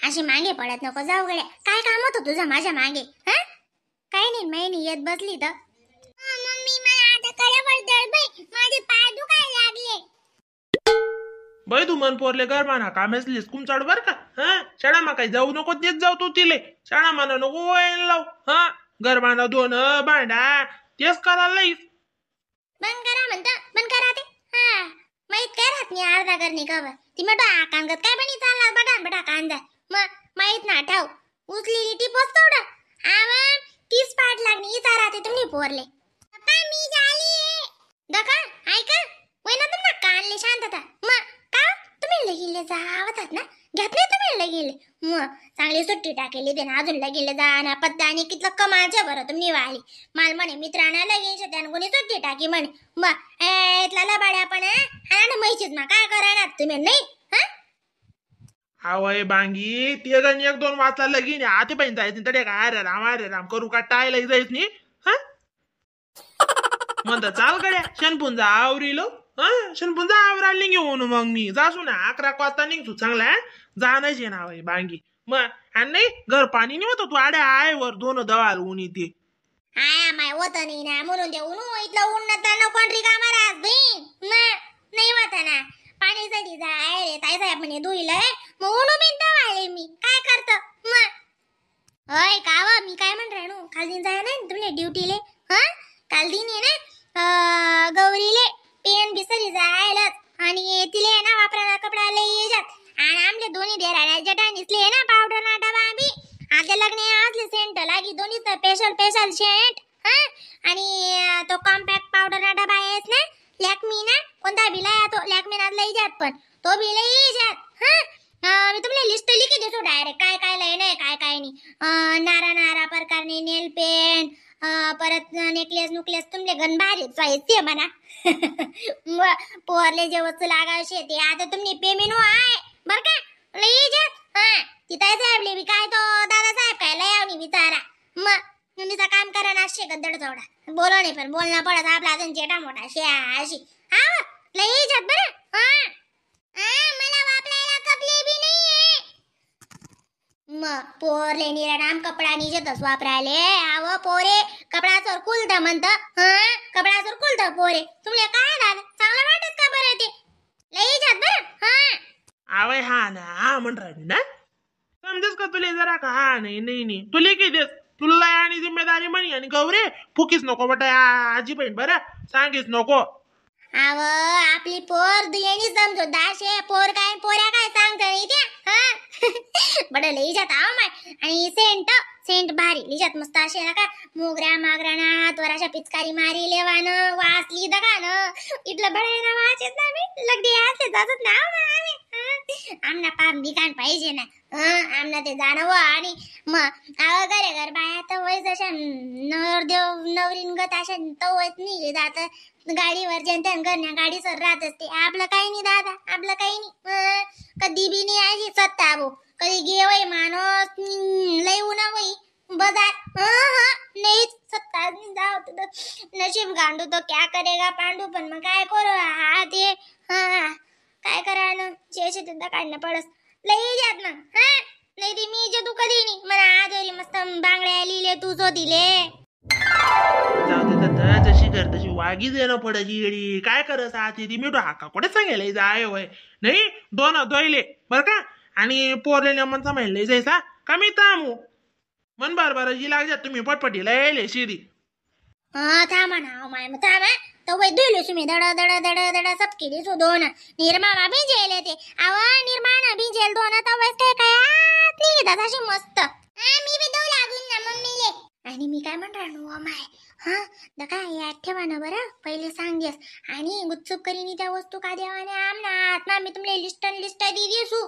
अशी मागे पडत नको जाऊ गड्या. काय काम होतं तुझं माझ्या मागे? हा काय नाही महिनी येत बसली तर. मम्मी मला आता कळवळ दळ बाई, माझे पाय दुखायला लागले. बाई तू मन पोरले घर माना कामेसलीस कुम चढ बर का. हा शाळा मा काही जाऊ नको तेच जाऊ तू तिले शाळा माना नको लाव. हा घर माना दोन भांडा तेच करायला लाईस. बंद करा म्हणता, बंद करा ते. हा माहित काय राहत नाही अर्धा करणे कवर. ती म्हणतो कांगत काय बनी चालणार बटान बटा कांदा. मग माहित ना ठाव उचलेली टिपोस तोड. आवा 30 पाठ लागणी इथं राहते तुम्ही पोरले. पप्पा मी झाली दका ऐका वैना तुमना कानले शांतता. मग का तुम्ही लगीले जावतात ना घेत नाही तुम्ही लगीले. मग चांगली सुट्टी टाकेली ते ना अजून लगीले जाना पत्ता आणि कितलं कमाच्या बरं तुम्ही वाली. माल म्हणे मित्रांना लगीन त्यानं कोणी सुट्टी टाकी म्हणे. मग इथला लबाड्या पण हा ना मैचीच मा काय करायला तुम्ही नाही. हा आवय बांगी ते गण एक दोन वाचला लगीन आते पण जायचं तडे काय अरे राम करू का टायला जायच नाही. हा म्हणता चाल गड्या शनपुंजा आवरीलो. हा शनपुंजा आवराली घेऊन मग मी जासू ना 11 वाजता निघतो चांगला जाणच ना आवय बांगी. मग आणि नाही घर पाणी नाही होत तू आड्या आहे वर 2 दवाल ऊन येते. हा माय होत नाही ना म्हणून ते ऊन इथलं उन्नत कोणतरी कामाला नाही होत ना. पाणीसाठी जाय रे ताई साहेब म्हणे धुईलंय मग ऊन बिनता वाळले मी काय करत. मग होय कावा मी काय म्हण राहणू काल दिन जाय ना तुमने ड्युटीले. हा काल दिन आहे ना गौरीले पेन बिसरी जायला आणि तिले ना वापरायला कपडा लई जात. आणि आमले दोन्ही देराड्या जटा निसले ना पावडर ना डबा बी आता लग्न असले सेंट लागी दोन्ही स्पेशल सेंट. हा आणि तो कॉम्पॅक्ट पावडर ना डबा आहेस ना लॅक्मी ना कोणता बिला तो लॅक्मी ना लई जात पण तो बी लई जात. हा मी तुम्हाला लिस्ट लिखी देतो डायरेक्ट काय काय लय नाही काय काय नाही. नारा प्रकारने नेल पेंट परत नेकलेस नुकलेस तुमले गण भारी पाहिजे म्हणा. पोरले जे वस्तू लागायचे ते आता तुम्ही पेमेंट आहे बर का लई जात. हा तिथं साहेबले बी काय तो दादा साहेब काय लय आवनी विचारा. मग तुम्हीचा काम करा ना शे गद्दड चौडा बोलो नाही पण बोलणं पडत आपला अजून जेटा मोठा शे अशी. हा लई जात बरं. मला वापरायला कपडे बी नाहीये. मग पोरले निराम कपडा निजेतच वापरायले. आव पोरे कपडा चोर कुलत म्हणत. हा कपडा चोर कुलत पोरे तुमले काय झालं चांगलं वाटत का बरं ते लई जात बरं. हा आवय हा ना हा म्हण राहिली ना समजस का तुले जरा का हा नाही तुले की देस तुला आणि जिम्मेदारी म्हणी आणि गौरे फुकीच नको बटा आजी बहीण बरं सांगीच नको. आव आपली पोर दुयेनी समजो दाशे पोर काय पोऱ्या काय सांगत नाही त्या. हा बड लई जात आव माय. आणि सेंट भारी लिजात मस्त असे ना का मोगऱ्या मागराना हातवराच्या पिचकारी मारी लेवान वासली दगान इथलं बडायना वाचेत ना मी लगडी असते जात ना आमना पाम बिकान पाहिजे ना. आमना ते जाणव आणि मग आव घरे घर बाया तर वय जशा नवरदेव नवरीन गत अशा तो वयत नाही जात गाडीवर जनत्यान करण्या गाडी सर राहत असते. आपलं काही नाही दादा आपलं काही नाही. कधी बी नाही आजी सत्ता भो कधी गेवय माणूस लई उन्हा वई बाजार नाही सत्ता जाओ नशीब गांडू तो क्या करेगा पांडू. पण मग काय करू हा ते हा काय करा ना जे धंदा काढणं पडस लई जात ना. हा नाही ते मी जे तू कधी नाही मला आजरी मस्त बांगड्या लिहिले तू जो दिले. जशी कर तशी वागी देणं पडायची येडी काय करत आहात ती मिठू हाका कुठे सांगेल जाय वय नाही 2 दोयले बर का. आणि पोरलेल्या मनचा म्हणले जायचा कमी तामू मन बार जी लागतात तुम्ही पटपटी लयले शिरी. थांबा ना माय मग थांबा तो वै दुयलो तुम्ही दड सबकी सो दोन निर्माणा भिजेले ते आव निर्माणा भिजेल दोन तर वैस काय निघतात अशी मस्त. मी बी दो लागून ना मम्मीले. आणि मी काय म्हण राहणू माय हा दका याद ठेवा ना बरं पहिले सांगेस. आणि गुपचूप करीनी त्या वस्तू का देवाने आमना आत्मा मी तुमले लिस्ट दी देसू.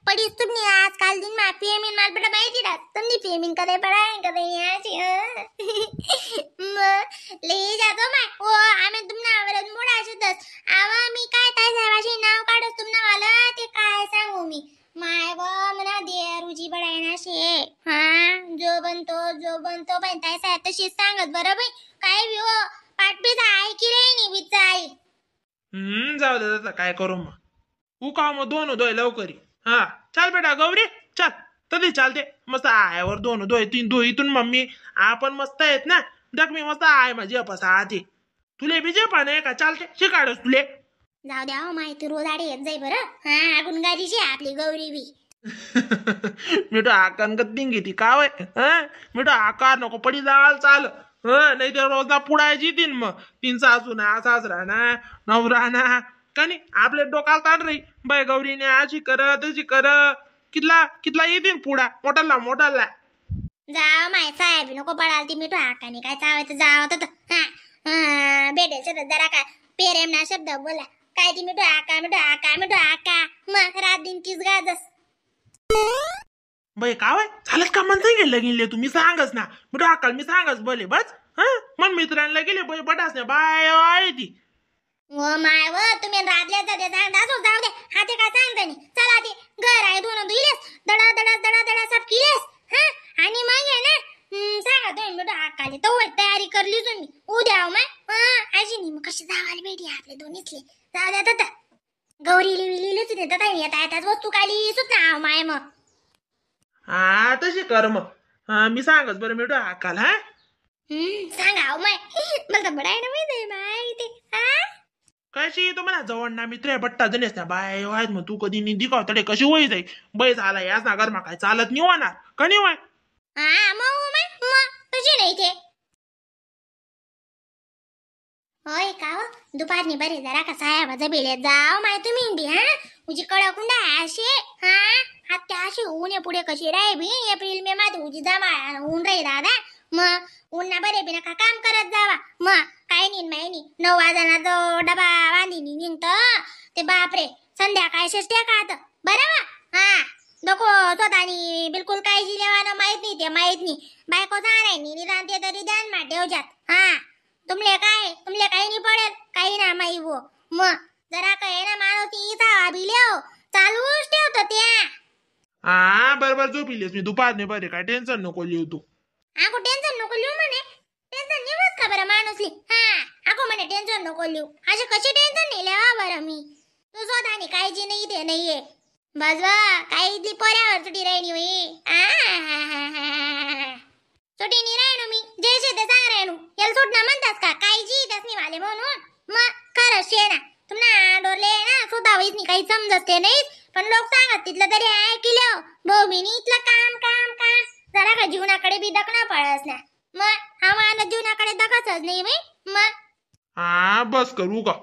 पडीस तुम्ही आज काल दिन मा पेमेंट माल बड़ा माहिती राहत तुम्ही पेमेंट करे पडाय करे याची ले जातो माय ओ आम्ही तुमना आवरत मोडा सुद्धाच आवा मी काय काय साहेबाशी नाव काढत तुमना वाला ते काय सांगू मी माय व मना देरुजी बडायना शे. हा जो बनतो पण ताई साहेब तशीच सांगत बरं बाई काय बी हो पाठपीच आहे की रे नि बिचारी. जाऊ दे काय करू मग उका मग 2 दोय लवकरी. हा चल बेटा गौरी चल तरी चालते मस्त आयावर दोन दोय तीन दोहीतून मम्मी आपण मस्त आहेत ना देख मी मस्त आहे माझी अपसा आधी तुले बी जे पण आहे का चालते शिकाडस तुले जाऊ द्या हो माहिती रोज आडे येत जाई बरं हा गुणगारीची आहे आपली गौरी बी मी तो आकान कत्ती घेती का वय मी तो आकार नको पडी जाल चाल नाही तर रोजला पुढायची तीन मग तीन सासू ना सासरा ना नवरा ना का नाही आपले डोकाला ताण रही बाय गौरीने अशी कर तशी कर कितला कितला येतील पुढा मोठाला जाव माय साहेब नको पडाल ती मिठू हाकाने काय चावायचं जाव तर हा भेटेल शब्द जरा काय पेरेम ना शब्द बोला काय ती मिठू हाका मग रात दिन तीच गाजस बाई का वय झालंच का मन सांगितलं गेले तुम्ही सांगच ना मी अक्काल मी सांगच बोले बस मन मित्रांना गेले बाई बटास ना बाय आहे ती व माय व तुम्ही रातल्या जाते सांगता असो जाऊ दे हाते काय सांगता नाही चला ते घर आहे दोन धुईलेस दडा सब किलेस हा आणि मग आहे ना सांगा तुम्ही बेटा हाकाले तर तयारी करली तुम्ही उद्या मग आजी नाही मग कशी जावायला भेटी आपले दोन्हीतले जाऊ द्या तर गौरी लिहिलीच होते तर येता येताच वस्तू काढली सुद्धा ना माय मग हा तशी कर मग मी सांगच बरं मी अक्काल हा सांगा माय मला तर बडाय ना माहिती माय ते हा कशी तो म्हणा जवळ ना मित्र बट्टा जणेस ना बाय आहेत मग तू कधी निधी का तडे कशी होई जाई बाई झाला याच ना गरमा काय चालत नाही होणार का नाही होय हा मग तुझी नाही ते होय का हो दुपारनी बरे जरा का साहेब जबिले जाव माय तुम्ही बी हा उजी कडकुंडा असे हा आता अशी ऊन पुढे कशी राही बी एप्रिल मे मध्ये उजी जमा ऊन राही दादा मग उन्हा बरे बी नका काम करत जावा मग काय नाही माहिती 9 वाजना जो डबा बांधीनी निघत ते बापरे संध्याकाळ शेष्ट्या खात बरं हा नको स्वतःनी बिलकुल काळजी लेवानं माहित नाही ते माहित नाही बायको सांगायनी निदान ते तरी ध्यान मा ठेवजात हा तुमले काही नाही पडेल काही ना माई वो मग जरा काय ना माणूस इथं बिलेव चालूच ठेवतो त्या हा बरोबर झोपिलेस मी दुपार नाही बरे काय टेन्शन नको लिहू तू आको टेन्शन नको लिहू म्हणे टेन्शन निवत का बरं माणूसली हा आको म्हणे टेन्शन नको लिहू असे कशी टेन्शन नाही लेवा बरं मी तू स्वतःनी काळजी नाही ते नाहीये बजवा काही इथली पर्यावर सुटी राहिनी होई सुटी नाही राहिनो मी जयशे ते सांग राहिनो याला सुटणं म्हणतास का काळजी त्यासनी वाले म्हणून मग खरंच शे ना तुम्हाला डोरले ना स्वतः वयसनी काही समजत ते नाही पण लोक सांगत तिथलं तरी ऐकलं भाऊ बिनी इथलं काम जरा का जीवनाकडे बी दखणं पडस ना मग हा मानस जीवनाकडे दखतच नाही बाई मग हा बस करू का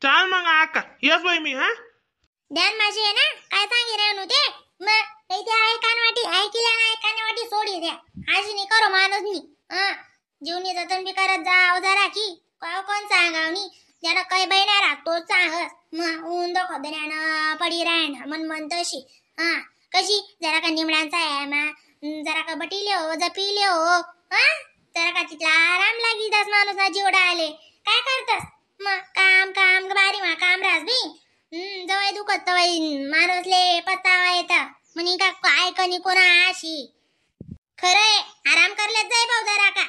चाल मग आका येस बाई मी हा ध्यान माझी आहे ना काय सांगी राहणू ते मग इथे ऐकानवाटी ऐकिल्या ना ऐकानवाटी सोडी द्या अशी नाही करो माणूस नी जीवनी जतन बी करत जाव जरा की कोण सांगावनी ज्याला काही बहिणा राहतो सांग मग ऊन दखदण्यानं पडी राहणं मन तशी कशी जरा का निमडांचा आहे मग जरा का बटिले हो जपिले हो जरा का तिथला आराम लागी दास माणूस ना जीवडा आले काय करतस मग काम बारी मा काम रास बी जवळ दुखत तवय माणूसले पत्तावा येता म्हणी का काय कनी कोणा अशी खरंय आराम करलेच जाय भाऊ जरा का